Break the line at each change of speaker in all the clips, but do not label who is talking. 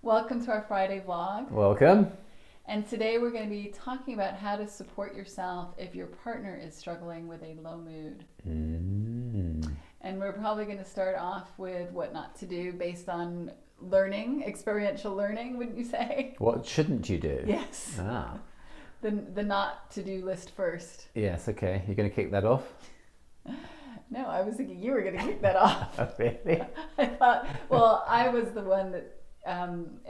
Welcome to our Friday vlog.
Welcome.
And today we're going to be talking about how to support yourself if your partner is struggling with a low mood. And we're probably going to start off with what not to do based on learning, experiential learning, wouldn't you say?
What shouldn't you do?
Yes.
Ah.
The not to do list first.
Yes, okay. You're going to kick that off?
No, I was thinking you were going to kick that off.
Oh, really?
I thought, well, I was the one that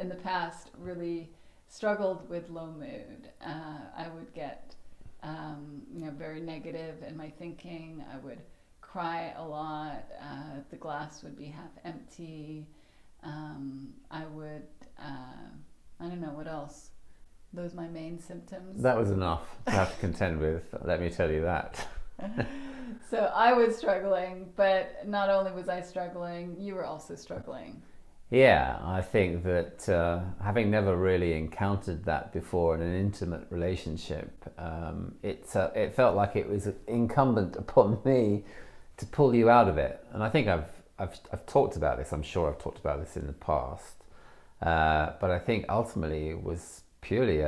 in the past really struggled with low mood. I would get very negative in my thinking. I would cry a lot. The glass would be half empty. I would, I don't know what else. Those are my main symptoms.
That was enough to have to contend with, let me tell you that.
So I was struggling, but not only was I struggling, you were also struggling.
Yeah, I think that having never really encountered that before in an intimate relationship, it felt like it was incumbent upon me to pull you out of it. And I think I've talked about this. I'm sure I've talked about this in the past. But I think ultimately it was purely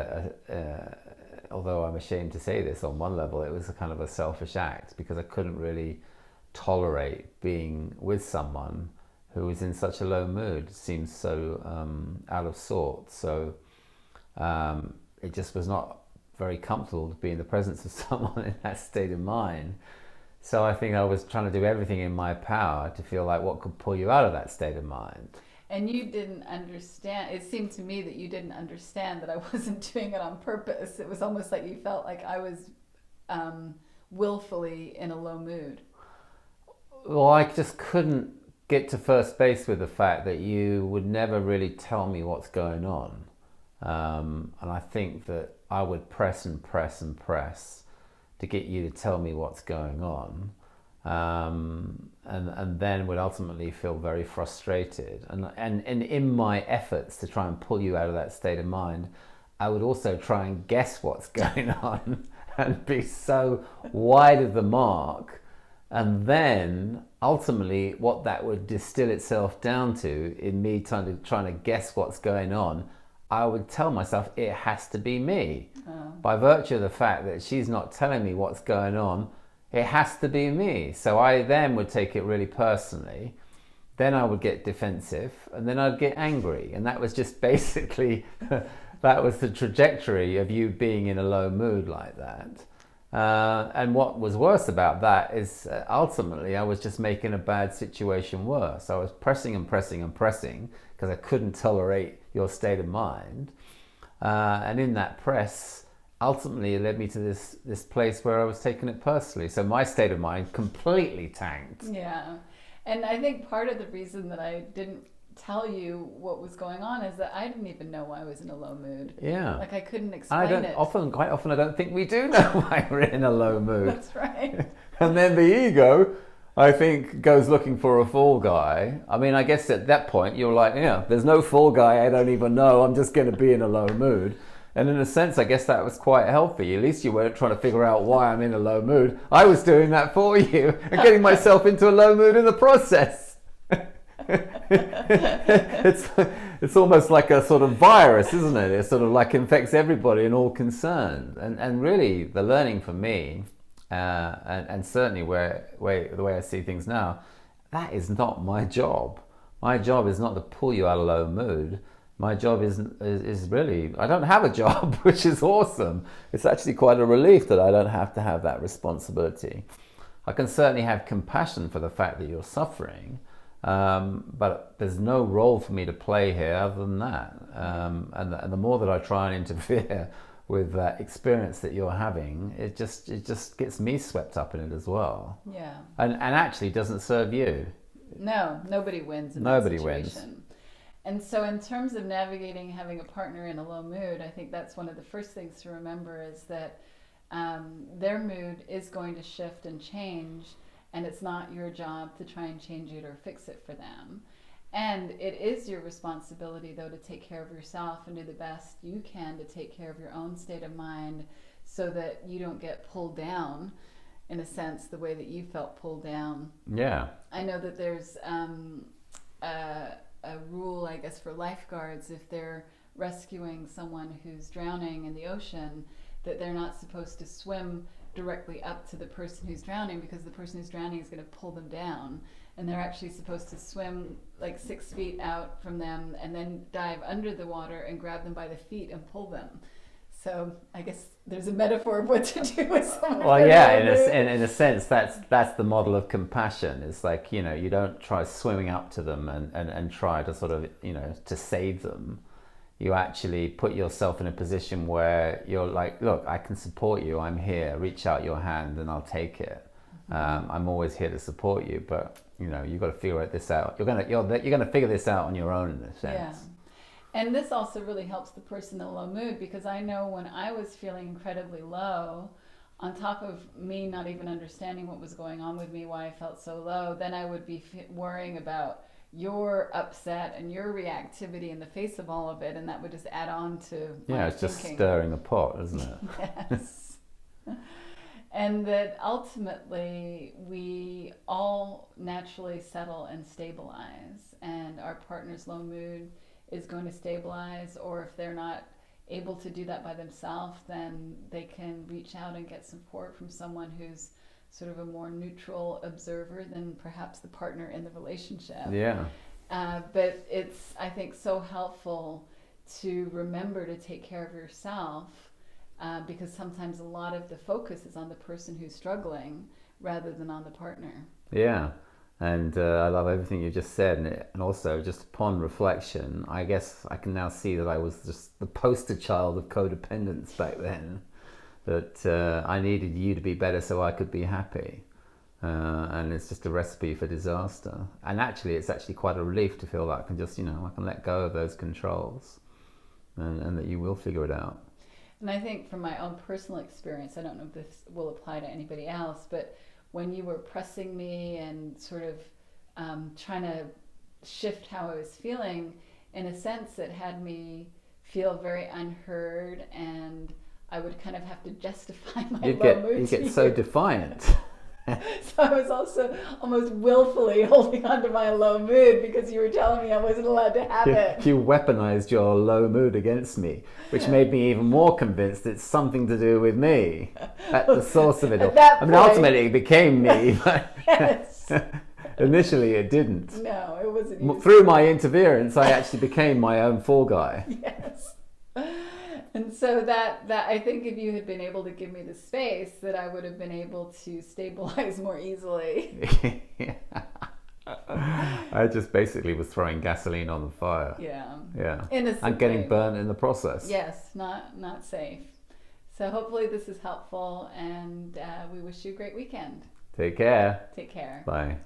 although I'm ashamed to say this, on one level it was a kind of a selfish act, because I couldn't really tolerate being with someone who was in such a low mood. It seemed so out of sorts. So it just was not very comfortable to be in the presence of someone in that state of mind. So I think I was trying to do everything in my power to feel like what could pull you out of that state of mind.
And you didn't understand. It seemed to me that you didn't understand that I wasn't doing it on purpose. It was almost like you felt like I was willfully in a low mood.
Well, I just couldn't get to first base with the fact that you would never really tell me what's going on. And I think that I would press and press and press to get you to tell me what's going on. And then would ultimately feel very frustrated. And in my efforts to try and pull you out of that state of mind, I would also try and guess what's going on and be so wide of the mark. And then ultimately what that would distill itself down to, in me trying to guess what's going on, I would tell myself it has to be me. Oh. By virtue of the fact that she's not telling me what's going on, it has to be me. So I then would take it really personally. Then I would get defensive, and then I'd get angry. And that was just basically, that was the trajectory of you being in a low mood like that. And what was worse about that is ultimately I was just making a bad situation worse. I was pressing and pressing and pressing because I couldn't tolerate your state of mind. And in that press, ultimately it led me to this place where I was taking it personally. So my state of mind completely tanked.
Yeah. And I think part of the reason that I didn't tell you what was going on is that I didn't even know why I was in a low mood.
Yeah.
Like I couldn't explain it.
Quite often I don't think we do know why we're in a low mood.
That's right.
And then the ego, I think, goes looking for a fall guy. I mean, I guess at that point you're like, yeah, there's no fall guy I don't even know. I'm just going to be in a low mood. And in a sense, I guess that was quite healthy. At least you weren't trying to figure out why I'm in a low mood. I was doing that for you and getting myself into a low mood in the process. It's almost like a sort of virus, isn't it? It sort of like infects everybody and all concerned. And really, the learning for me, and certainly the way I see things now, that is not my job. My job is not to pull you out of a low mood. My job is really, I don't have a job, which is awesome. It's actually quite a relief that I don't have to have that responsibility. I can certainly have compassion for the fact that you're suffering, but there's no role for me to play here other than that. And the more that I try and interfere with that experience that you're having, it just gets me swept up in it as well.
Yeah.
And actually doesn't serve you.
No, nobody wins in
Nobody
that situation.
wins.
And so in terms of navigating having a partner in a low mood, I think that's one of the first things to remember is that their mood is going to shift and change, and it's not your job to try and change it or fix it for them. And it is your responsibility, though, to take care of yourself and do the best you can to take care of your own state of mind so that you don't get pulled down, in a sense, the way that you felt pulled down.
Yeah.
I know that there's a rule, I guess, for lifeguards if they're rescuing someone who's drowning in the ocean, that they're not supposed to swim directly up to the person who's drowning, because the person who's drowning is going to pull them down, and they're actually supposed to swim like 6 feet out from them and then dive under the water and grab them by the feet and pull them. So I guess there's a metaphor of what to do with someone.
Well, yeah, in a sense, that's the model of compassion. It's like, you know, you don't try swimming up to them and try to sort of, you know, to save them. You actually put yourself in a position where you're like, look, I can support you. I'm here. Reach out your hand and I'll take it. I'm always here to support you, but you know, you've got to figure this out. You're gonna figure this out on your own, in a sense.
Yeah. And this also really helps the person in a low mood, because I know when I was feeling incredibly low, on top of me not even understanding what was going on with me, why I felt so low, then I would be worrying about your upset and your reactivity in the face of all of it, and that would just add on to my
it's just
thinking.
stirring the pot, isn't it?
Yes. And that ultimately we all naturally settle and stabilize, and our partner's low mood is going to stabilize, or if they're not able to do that by themselves, then they can reach out and get support from someone who's sort of a more neutral observer than perhaps the partner in the relationship.
Yeah.
But it's, I think, so helpful to remember to take care of yourself, because sometimes a lot of the focus is on the person who's struggling rather than on the partner.
Yeah. And I love everything you just said. And also, just upon reflection, I guess I can now see that I was just the poster child of codependence back then. That I needed you to be better so I could be happy. And it's just a recipe for disaster. And actually, it's actually quite a relief to feel like I can just, you know, I can let go of those controls, and that you will figure it out.
And I think from my own personal experience, I don't know if this will apply to anybody else, but when you were pressing me and sort of trying to shift how I was feeling, in a sense it had me feel very unheard, and I would kind of have to justify my low mood.
You get so defiant.
So I was also almost willfully holding on to my low mood because you were telling me I wasn't allowed to have it.
You weaponized your low mood against me, which made me even more convinced it's something to do with me at the source of it all. I mean, ultimately it became me, but
yes.
Initially it didn't.
No, it wasn't.
Through my interference, I actually became my own fall guy.
Yes. And so that I think if you had been able to give me the space, that I would have been able to stabilize more easily.
I just basically was throwing gasoline on the fire.
Yeah.
Yeah.
Innocently.
And getting burnt in the process.
Yes, not safe. So hopefully this is helpful, and we wish you a great weekend.
Take care.
Take care.
Bye.